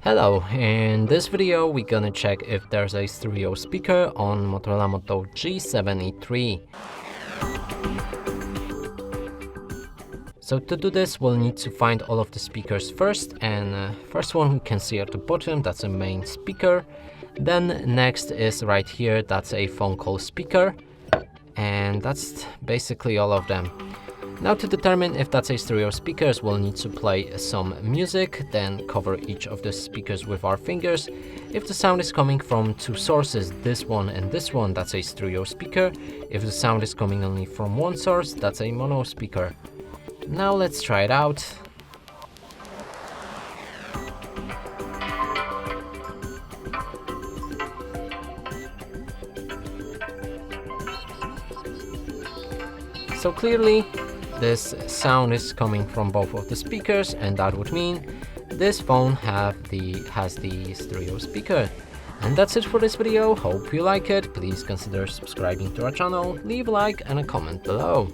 Hello, in this video we're gonna check if there's a stereo speaker on Motorola Moto G73. So to do this we'll need to find all of the speakers first, and first one we can see at the bottom, that's a main speaker. Then next is right here, that's a phone call speaker, and that's basically all of them. Now to determine if that's a stereo speakers, we'll need to play some music, then cover each of the speakers with our fingers. If the sound is coming from two sources, this one and this one, that's a stereo speaker. If the sound is coming only from one source, that's a mono speaker. Now let's try it out. So clearly, this sound is coming from both of the speakers, and that would mean this phone has the stereo speaker. And that's it for this video. Hope you like it. Please consider subscribing to our channel, leave a like and a comment below.